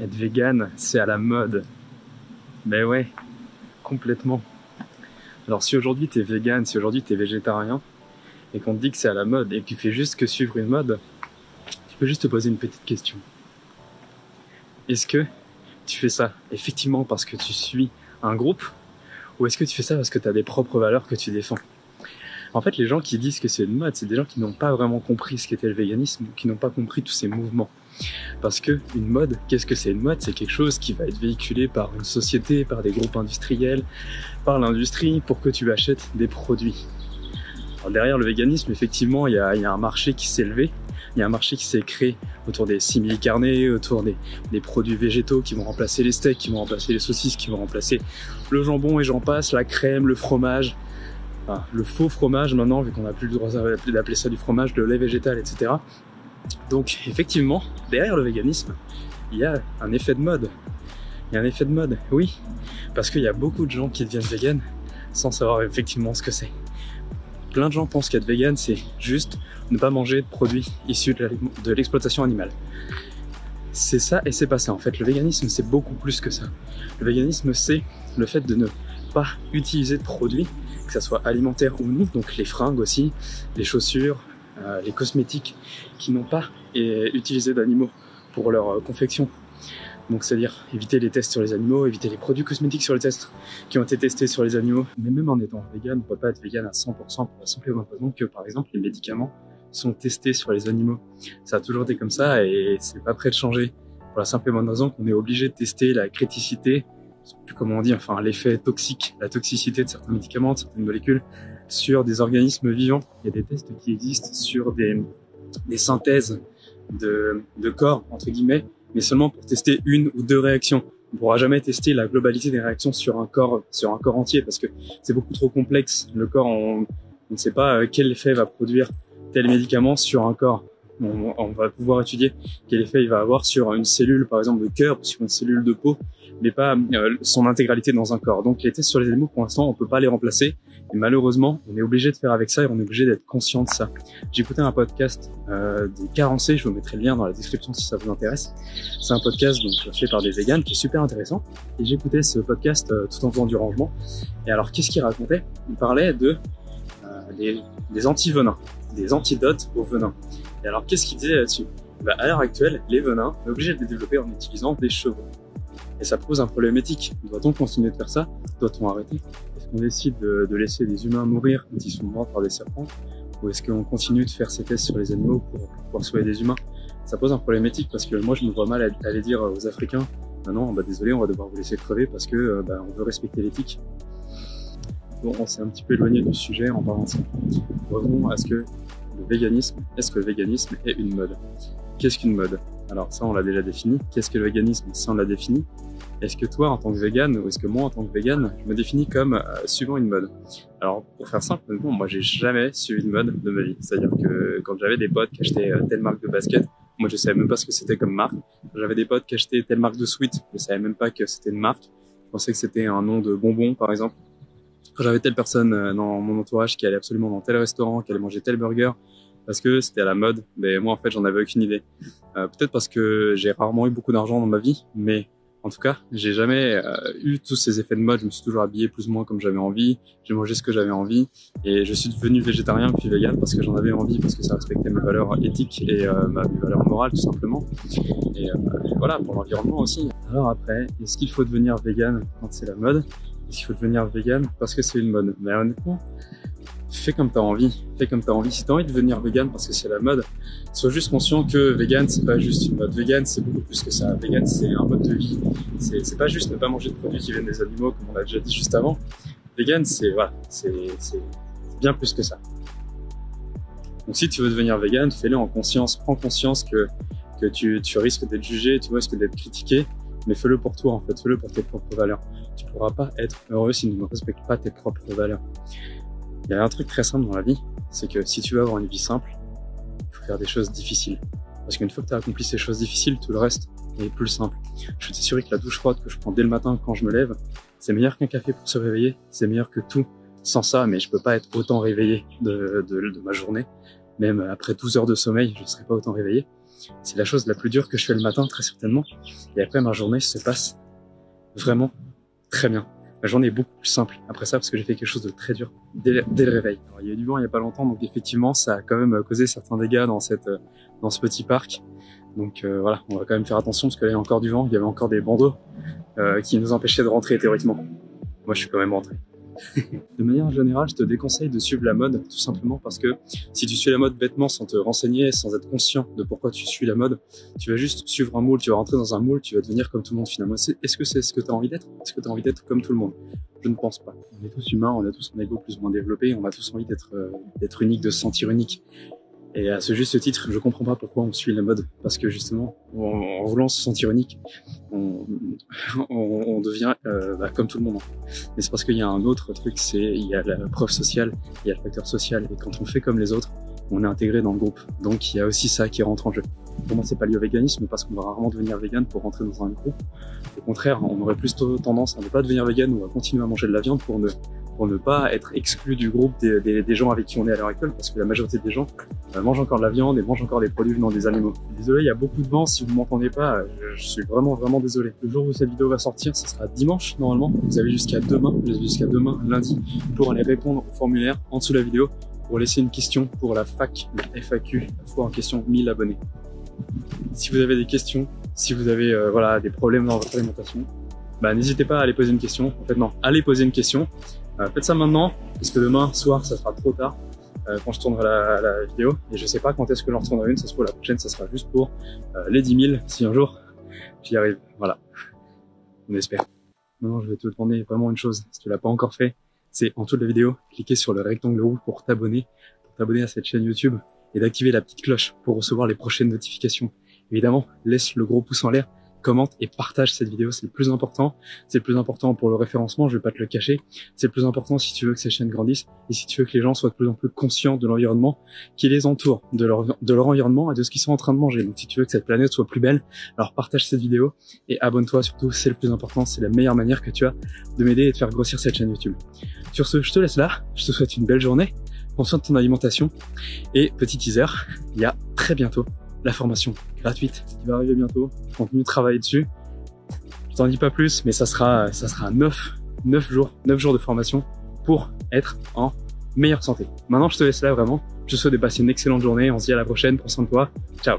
Être vegan, c'est à la mode. Mais ouais, complètement. Alors si aujourd'hui t'es vegan, si aujourd'hui t'es végétarien, et qu'on te dit que c'est à la mode, et que tu fais juste que suivre une mode, tu peux juste te poser une petite question. Est-ce que tu fais ça effectivement parce que tu suis un groupe, ou est-ce que tu fais ça parce que tu as des propres valeurs que tu défends? En fait, les gens qui disent que c'est une mode, c'est des gens qui n'ont pas vraiment compris ce qu'était le véganisme, qui n'ont pas compris tous ces mouvements. Parce que une mode, qu'est-ce que c'est une mode? C'est quelque chose qui va être véhiculé par une société, par des groupes industriels, par l'industrie, pour que tu achètes des produits. Alors derrière le véganisme, effectivement, il y a un marché qui s'est levé, il y a un marché qui s'est créé autour des simili-carnés, autour des produits végétaux qui vont remplacer les steaks, qui vont remplacer les saucisses, qui vont remplacer le jambon et j'en passe, la crème, le fromage, enfin, le faux fromage maintenant, vu qu'on n'a plus le droit d'appeler ça du fromage, le lait végétal, etc. Donc effectivement, derrière le véganisme, il y a un effet de mode. Il y a un effet de mode, oui, parce qu'il y a beaucoup de gens qui deviennent véganes sans savoir effectivement ce que c'est. Plein de gens pensent qu'être vegan, c'est juste ne pas manger de produits issus de l'exploitation animale. C'est ça et c'est pas ça. En fait, le véganisme, c'est beaucoup plus que ça. Le véganisme, c'est le fait de ne pas utiliser de produits, que ça soit alimentaire ou non, donc les fringues aussi, les chaussures, les cosmétiques, qui n'ont pas utilisé d'animaux pour leur confection. Donc c'est-à-dire éviter les tests sur les animaux, éviter les produits cosmétiques sur les tests qui ont été testés sur les animaux. Mais même en étant vegan, on ne peut pas être vegan à 100% pour la simple et bonne raison que par exemple les médicaments sont testés sur les animaux. Ça a toujours été comme ça et c'est pas prêt de changer. Pour la simple et bonne raison qu'on est obligé de tester la criticité, je sais plus comment on dit, enfin l'effet toxique, la toxicité de certains médicaments, de certaines molécules sur des organismes vivants. Il y a des tests qui existent sur des synthèses de corps, entre guillemets, mais seulement pour tester une ou deux réactions. On ne pourra jamais tester la globalité des réactions sur un corps entier parce que c'est beaucoup trop complexe. Le corps, on ne sait pas quel effet va produire tel médicament sur un corps. On va pouvoir étudier quel effet il va avoir sur une cellule, par exemple, de cœur, sur une cellule de peau, mais pas son intégralité dans un corps. Donc les tests sur les animaux, pour l'instant, on peut pas les remplacer. Et malheureusement, on est obligé de faire avec ça et on est obligé d'être conscient de ça. J'ai écouté un podcast des Carencé, je vous mettrai le lien dans la description si ça vous intéresse. C'est un podcast donc fait par des véganes qui est super intéressant. Et j'écoutais ce podcast tout en faisant du rangement. Et alors, qu'est-ce qu'il racontait? Il parlait de des anti-venins, des antidotes aux venins. Et alors, qu'est-ce qu'il disait là-dessus? À l'heure actuelle, les venins, on est obligé de les développer en utilisant des chevaux. Et ça pose un problème éthique. Doit-on continuer de faire ça? Doit-on arrêter? Est-ce qu'on décide de laisser des humains mourir quand ils sont morts par des serpents? Ou est-ce qu'on continue de faire ces tests sur les animaux pour pouvoir sauver des humains? Ça pose un problème éthique parce que moi je me vois mal aller dire aux Africains non, désolé, on va devoir vous laisser crever parce que on veut respecter l'éthique. Bon, on s'est un petit peu éloigné du sujet en parlant de ça. Revenons à ce que le véganisme est une mode. Qu'est-ce qu'une mode? Alors ça, on l'a déjà défini. Qu'est-ce que le véganisme? Ça, on l'a défini. Est-ce que toi, en tant que végane, ou est-ce que moi, en tant que végane, je me définis comme suivant une mode? Alors, pour faire simple, moi, j'ai jamais suivi une mode de ma vie. C'est-à-dire que quand j'avais des potes qui achetaient telle marque de basket, moi, je savais même pas ce que c'était comme marque. Quand j'avais des potes qui achetaient telle marque de sweat, je savais même pas que c'était une marque. Je pensais que c'était un nom de bonbon, par exemple. Quand j'avais telle personne dans mon entourage qui allait absolument dans tel restaurant, qui allait manger tel burger, parce que c'était à la mode, mais moi, en fait, j'en avais aucune idée. Peut-être parce que j'ai rarement eu beaucoup d'argent dans ma vie, mais en tout cas, j'ai jamais eu tous ces effets de mode. Je me suis toujours habillé plus ou moins comme j'avais envie. J'ai mangé ce que j'avais envie. Et je suis devenu végétarien puis vegan parce que j'en avais envie, parce que ça respectait mes valeurs éthiques et mes valeurs morales, tout simplement. Et voilà, pour l'environnement aussi. Alors après, est-ce qu'il faut devenir vegan quand c'est la mode? Est-ce qu'il faut devenir vegan parce que c'est une mode? Mais honnêtement, fais comme t'as envie. Fais comme t'as envie. Si t'as envie de devenir vegan parce que c'est la mode, sois juste conscient que vegan, c'est pas juste une mode. Vegan, c'est beaucoup plus que ça. Vegan, c'est un mode de vie. C'est pas juste ne pas manger de produits qui viennent des animaux, comme on l'a déjà dit juste avant. Vegan, c'est bien plus que ça. Donc si tu veux devenir vegan, fais-le en conscience. Prends conscience que tu risques d'être jugé, tu risques d'être critiqué, mais fais-le pour toi, en fait. Fais-le pour tes propres valeurs. Tu pourras pas être heureux si tu ne respectes pas tes propres valeurs. Il y a un truc très simple dans la vie, c'est que si tu veux avoir une vie simple, il faut faire des choses difficiles. Parce qu'une fois que tu as accompli ces choses difficiles, tout le reste est plus simple. Je peux t'assurer que la douche froide que je prends dès le matin quand je me lève, c'est meilleur qu'un café pour se réveiller, c'est meilleur que tout. Sans ça, mais je peux pas être autant réveillé de ma journée. Même après 12 heures de sommeil, je ne serai pas autant réveillé. c'est la chose la plus dure que je fais le matin, très certainement. Et après, ma journée se passe vraiment très bien. Ma journée est beaucoup plus simple après ça parce que j'ai fait quelque chose de très dur dès le réveil. Alors, il y a eu du vent il n'y a pas longtemps, donc effectivement, ça a quand même causé certains dégâts dans ce petit parc. Donc voilà, on va quand même faire attention parce que là, il y a encore du vent, il y avait encore des bandeaux qui nous empêchaient de rentrer théoriquement. Moi, je suis quand même rentré. De manière générale, je te déconseille de suivre la mode, tout simplement parce que si tu suis la mode bêtement sans te renseigner, sans être conscient de pourquoi tu suis la mode, tu vas juste suivre un moule, tu vas rentrer dans un moule, tu vas devenir comme tout le monde finalement. Est-ce que c'est ce que tu as envie d'être? Est-ce que tu as envie d'être comme tout le monde? Je ne pense pas. On est tous humains, on a tous un ego plus ou moins développé, on a tous envie d'être unique, de se sentir unique. Et à ce juste titre, je comprends pas pourquoi on suit la mode, parce que justement, en voulant se sentir unique, on devient comme tout le monde. Mais c'est parce qu'il y a un autre truc, il y a la preuve sociale, il y a le facteur social, et quand on fait comme les autres, on est intégré dans le groupe. Donc il y a aussi ça qui rentre en jeu. Pour moi, c'est pas lié au véganisme, parce qu'on va rarement devenir vegan pour rentrer dans un groupe. Au contraire, on aurait plus tendance à ne pas devenir vegan ou à continuer à manger de la viande pour ne pas être exclu du groupe des gens avec qui on est à l'heure actuelle, parce que la majorité des gens mangent encore de la viande et mangent encore des produits venant des animaux. Désolé, il y a beaucoup de vent, si vous m'entendez pas, je suis vraiment désolé. Le jour où cette vidéo va sortir, ce sera dimanche normalement. Vous avez jusqu'à demain, lundi, pour aller répondre au formulaire en dessous de la vidéo, pour laisser une question pour la FAQ, la FAQ, la fois en question 1000 abonnés. Si vous avez des questions, si vous avez des problèmes dans votre alimentation, n'hésitez pas à aller poser une question. En fait non, allez poser une question. Faites ça maintenant, parce que demain soir, ça sera trop tard quand je tournerai la vidéo. Et je sais pas quand est-ce que j'en retournerai une, ça se trouve la prochaine, ça sera juste pour les 10 000, si un jour j'y arrive. Voilà, on espère. Maintenant, je vais te demander vraiment une chose, si tu l'as pas encore fait, c'est en dessous de la vidéo, cliquer sur le rectangle rouge pour t'abonner à cette chaîne YouTube et d'activer la petite cloche pour recevoir les prochaines notifications. Évidemment, laisse le gros pouce en l'air, commente et partage cette vidéo, c'est le plus important. C'est le plus important pour le référencement, je vais pas te le cacher. C'est le plus important si tu veux que cette chaîne grandisse et si tu veux que les gens soient de plus en plus conscients de l'environnement qui les entoure, de leur environnement et de ce qu'ils sont en train de manger. Donc si tu veux que cette planète soit plus belle, alors partage cette vidéo et abonne-toi surtout, c'est le plus important, c'est la meilleure manière que tu as de m'aider et de faire grossir cette chaîne YouTube. Sur ce, je te laisse là, je te souhaite une belle journée, prends soin de ton alimentation et petit teaser, il y a très bientôt la formation gratuite qui va arriver bientôt. Je continue de travailler dessus. Je t'en dis pas plus, mais ça sera 9 jours de formation pour être en meilleure santé. Maintenant, je te laisse là vraiment. Je te souhaite de passer une excellente journée. On se dit à la prochaine. Prends soin de toi. Ciao.